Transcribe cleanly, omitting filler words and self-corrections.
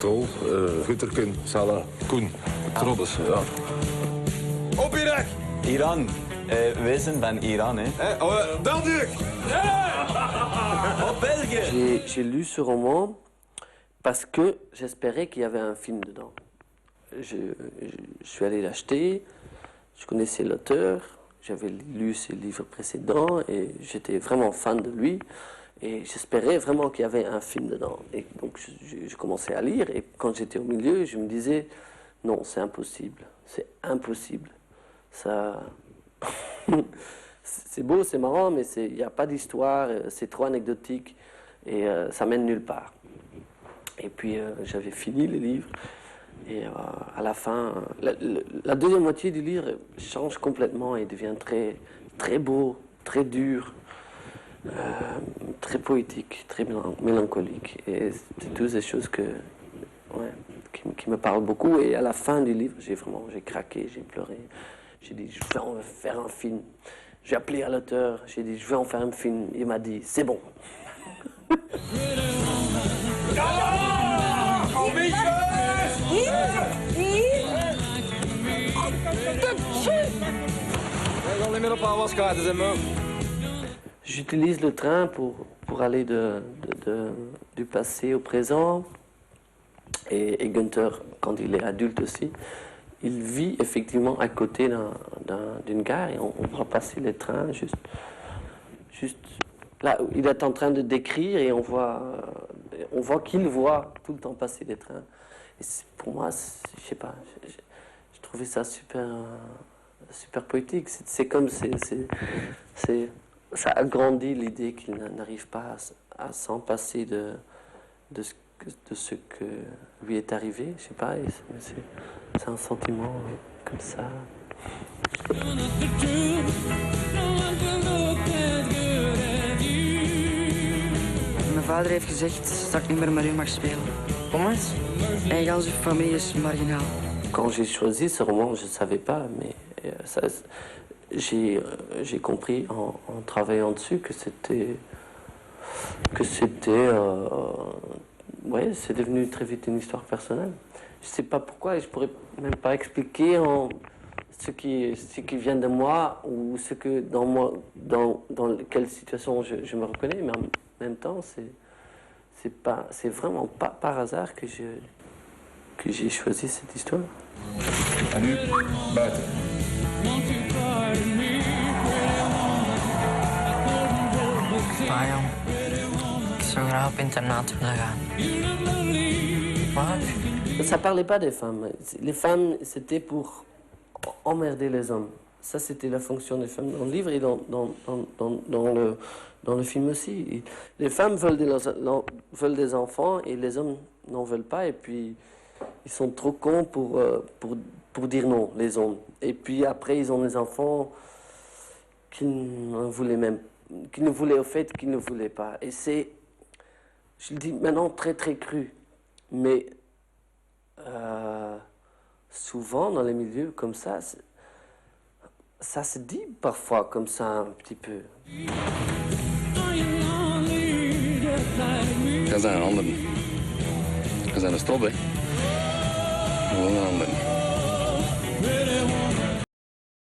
Tol, Gutterken, Salah, Koen, Trobbes, ja. Op Irak! Iran. Wij zijn van Iran, hè. België! Oh, België! J'ai lu ce roman parce que j'espérais qu'il y avait un film dedans. Je suis allé l'acheter, je connaissais l'auteur, j'avais lu ses livres précédents et j'étais vraiment fan de lui. Et j'espérais vraiment qu'il y avait un film dedans. Et donc je commençais à lire et quand j'étais au milieu, je me disais non, c'est impossible, c'est impossible. Ça, c'est beau, c'est marrant, mais il n'y a pas d'histoire, c'est trop anecdotique et ça mène nulle part. Et puis j'avais fini le livre et à la fin, la deuxième moitié du livre change complètement et devient très, très beau, très dur. Très poétique, très mélancolique. Et c'est toutes ces choses qui me parlent beaucoup. Et à la fin du livre, j'ai craqué, j'ai pleuré. J'ai dit, je vais en faire un film. J'ai appelé à l'auteur, j'ai dit, je vais en faire un film. Il m'a dit, c'est bon. J'utilise le train pour aller du passé au présent. Et Günther, quand il est adulte aussi, il vit effectivement à côté d'une gare et on voit passer les trains juste là. Il est en train de décrire et on voit qu'il voit tout le temps passer les trains. Et pour moi, je sais pas, je trouvais ça super poétique. C'est comme ça agrandit l'idée qu'il n'arrive pas à s'en passer de ce que lui est arrivé, je sais pas, c'est un sentiment comme ça. Mijn vader heeft gezegd dat ik niet meer met u mag spelen. Kom eens. En gans uw familie is marginaal. Quand j'ai choisi ce roman, je ne savais pas, mais j'ai compris en travaillant dessus que c'est devenu très vite une histoire personnelle. Je ne sais pas pourquoi et je ne pourrais même pas expliquer ce qui vient de moi ou ce que dans quelle situation je me reconnais, mais en même temps, c'est vraiment pas par hasard que j'ai choisi cette histoire. En nu, buiten. Pa, jong. Ik zou graag op internaat willen gaan. Wat? Ça parlait pas des femmes. Les femmes, c'était pour emmerder les hommes. Ça, c'était la fonction des femmes dans le livre et dans le film aussi. Les femmes veulent des enfants et les hommes n'en veulent pas. Et puis, ils sont trop cons pour dire non, les hommes. Et puis après, ils ont des enfants qu'ils ne voulaient au fait, qu'ils ne voulaient pas. Et c'est, je le dis maintenant, très très cru. Mais souvent, dans les milieux comme ça se dit parfois comme ça un petit peu. Dat zijn anderen. Dat zijn een stop, hè. Gewoon een anderen.